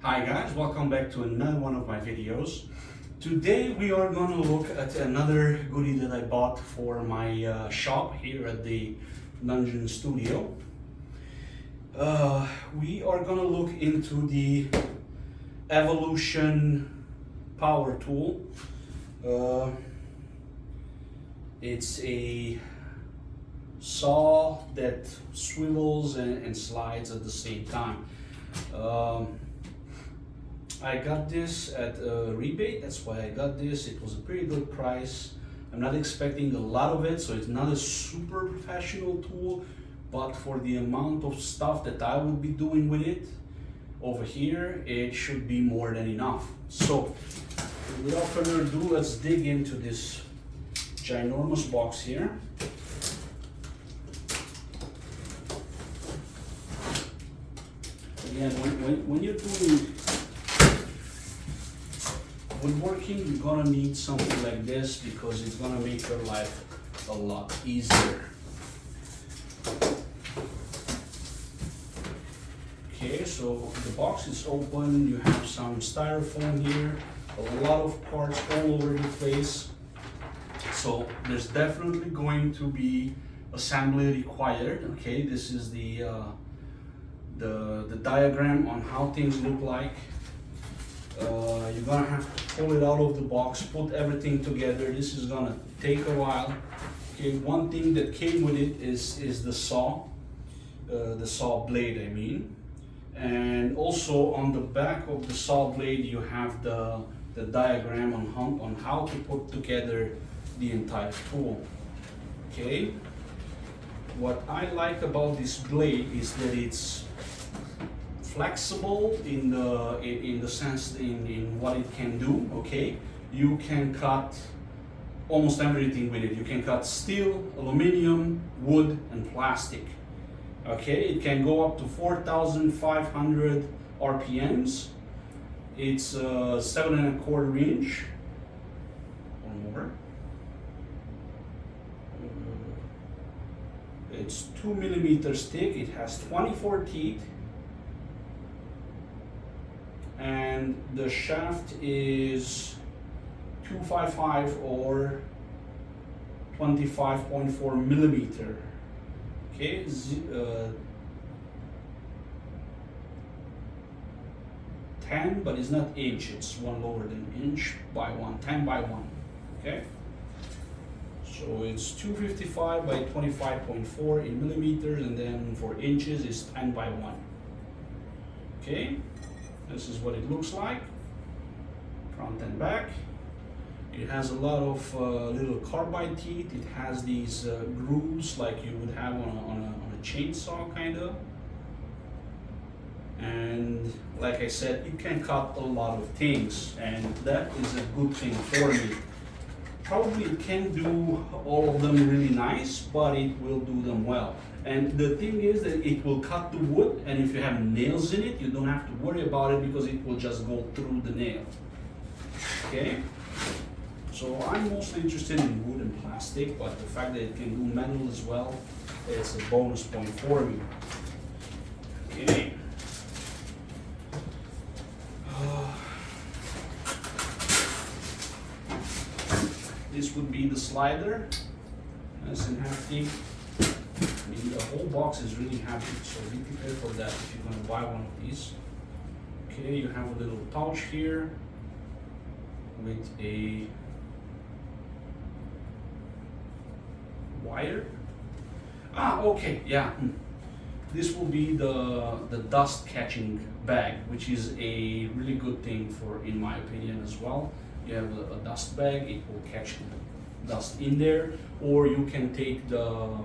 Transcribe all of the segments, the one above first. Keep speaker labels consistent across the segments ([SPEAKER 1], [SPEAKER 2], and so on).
[SPEAKER 1] Hi guys, welcome back to another one of my videos. Today we are going to look at another goodie that I bought for my shop here at the Dungeon Studio. We are going to look into the Evolution power tool. It's a saw that swivels and slides at the same time. I got this at a rebate, that's why I got this. It was a pretty good price. I'm not expecting a lot of it, so it's not a super professional tool, but for the amount of stuff that I would be doing with it over here, it should be more than enough. So without further ado, let's dig into this ginormous box here. Again, when you're doing woodworking, you're gonna need something like this because it's gonna make your life a lot easier. Okay, so the box is open. You have some styrofoam here, a lot of parts all over the place. So there's definitely going to be assembly required. Okay, this is the diagram on how things look like. You're gonna have to pull it out of the box, put everything together. This is gonna take a while. Okay, one thing that came with it is the saw blade, I mean. And also on the back of the saw blade, you have the diagram on how to put together the entire tool. Okay. What I like about this blade is that it's flexible in the sense in what it can do. Okay, you can cut almost everything with it. You can cut steel, aluminum, wood, and plastic. Okay, it can go up to 4,500 RPMs. It's 7¼ inch or more. It's 2 millimeters thick. It has 24 teeth. And the shaft is 255 or 25.4 millimeter. Okay, 10, but it's not inch. It's one lower than inch by one, 10 by 1. Okay, so it's 255 by 25.4 in millimeters, and then for inches is 10 by 1. Okay. This is what it looks like, front and back. It has a lot of little carbide teeth. It has these grooves like you would have on a chainsaw, kind of. And like I said, it can cut a lot of things, and that is a good thing for me. Probably it can't do all of them really nice, but it will do them well. And the thing is that it will cut the wood, and if you have nails in it, you don't have to worry about it because it will just go through the nail. Okay? So I'm mostly interested in wood and plastic, but the fact that it can do metal as well, it's a bonus point for me. Okay. This would be the slider, nice and hefty. I mean, the whole box is really heavy, so be prepared for that if you're going to buy one of these. Okay, you have a little pouch here with a wire. Okay, yeah. This will be the dust catching bag, which is a really good thing for, in my opinion, as well. You have a dust bag, it will catch dust in there, or you can take the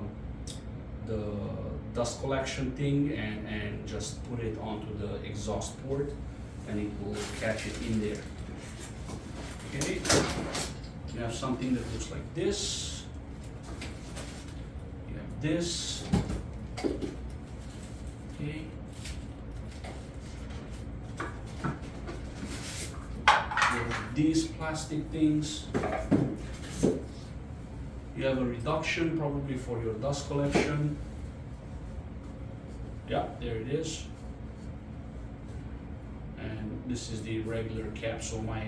[SPEAKER 1] dust collection thing and just put it onto the exhaust port, and it will catch it in there. Okay, you have something that looks like this. You have this. Okay. These plastic things. You have a reduction probably for your dust collection. Yeah, there it is. And this is the regular cap, so my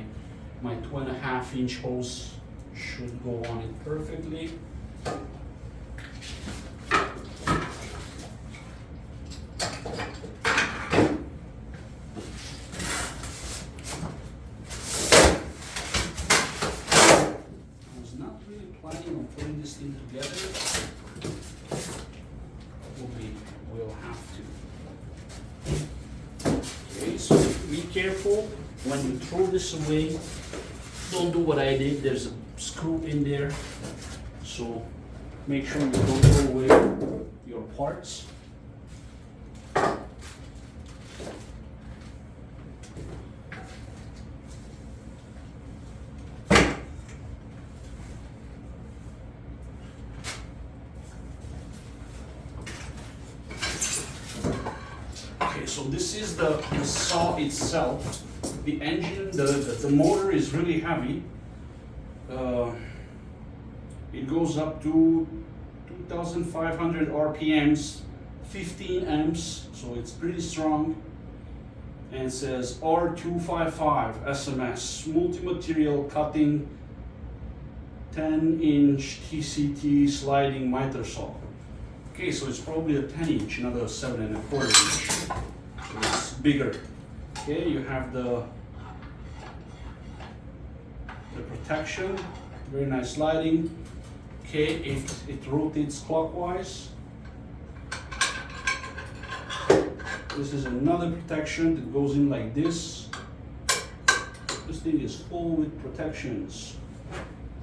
[SPEAKER 1] 2.5-inch hose should go on it perfectly. Together, we'll have to. Okay, so be careful when you throw this away. Don't do what I did. There's a screw in there, so make sure you don't throw away your parts. So this is the saw itself. The engine, the motor is really heavy. It goes up to 2,500 RPMs, 15 amps, so it's pretty strong. And it says R255 SMS, multi-material cutting, 10-inch TCT sliding miter saw. Okay, so it's probably a 10-inch, not a 7.25 inch. So it's bigger. Okay, you have the protection, very nice sliding. Okay, it rotates clockwise. This is another protection that goes in like this. This thing is full with protections.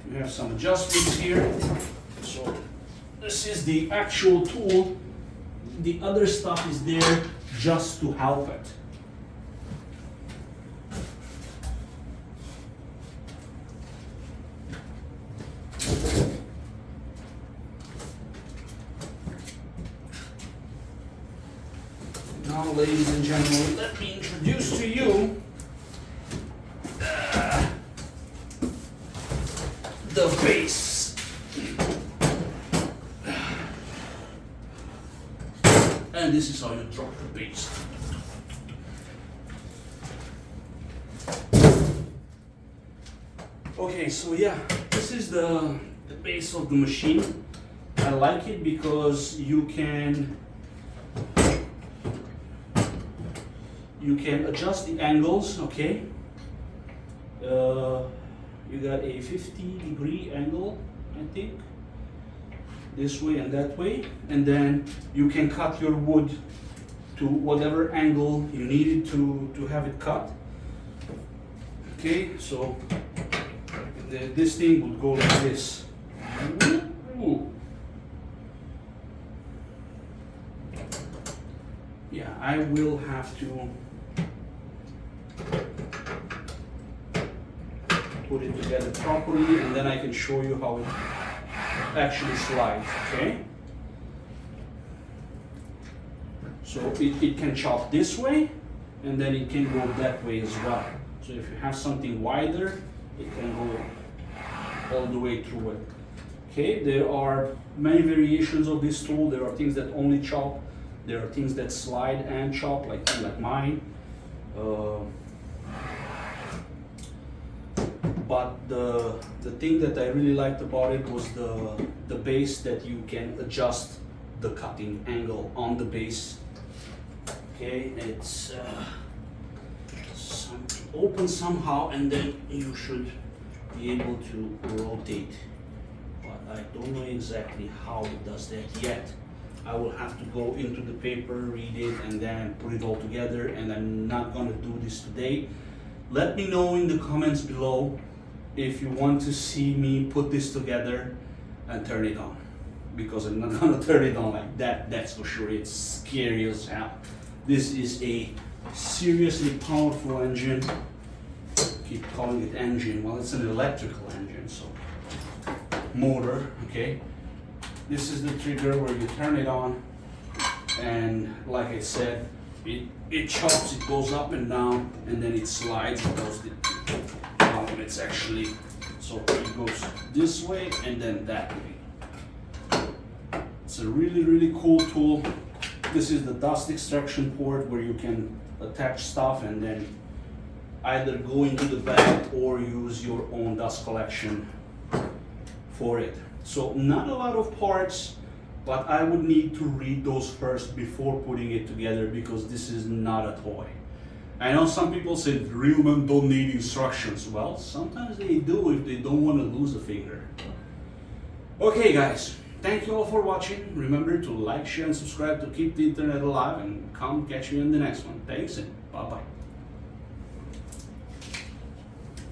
[SPEAKER 1] You have some adjustments here. So this is the actual tool. The other stuff is there just to help it. Now, ladies and gentlemen, let me introduce to you the base. And this is how you drop the base. Okay, so yeah, this is the base of the machine. I like it because you can adjust the angles, okay? You got a 50-degree angle, I think, this way and that way, and then you can cut your wood to whatever angle you need it to have it cut. Okay, so this thing would go like this. Ooh. Yeah, I will have to put it together properly, and then I can show you how it actually slides, okay? So it can chop this way, and then it can go that way as well. So if you have something wider, it can go all the way through it. Okay, there are many variations of this tool. There are things that only chop. There are things that slide and chop, like mine. But the thing that I really liked about it was the base, that you can adjust the cutting angle on the base. Okay, it's open somehow, and then you should be able to rotate. But I don't know exactly how it does that yet. I will have to go into the paper, read it, and then put it all together, and I'm not gonna do this today. Let me know in the comments below if you want to see me put this together and turn it on, because I'm not gonna turn it on like that, that's for sure. It's scary as hell. This is a seriously powerful engine. Keep calling it engine, well, it's an electrical engine, so motor, okay? This is the trigger where you turn it on, and like I said, it chops, it goes up and down, and then it slides. It goes down. It's actually, so it goes this way and then that way. It's a really, really cool tool. This is the dust extraction port where you can attach stuff and then either go into the bag or use your own dust collection for it. So not a lot of parts, but I would need to read those first before putting it together, because this is not a toy. I know some people say real men don't need instructions. Well, sometimes they do if they don't want to lose a finger. Okay guys, thank you all for watching. Remember to like, share and subscribe to keep the internet alive, and come catch me in the next one. Thanks and bye bye.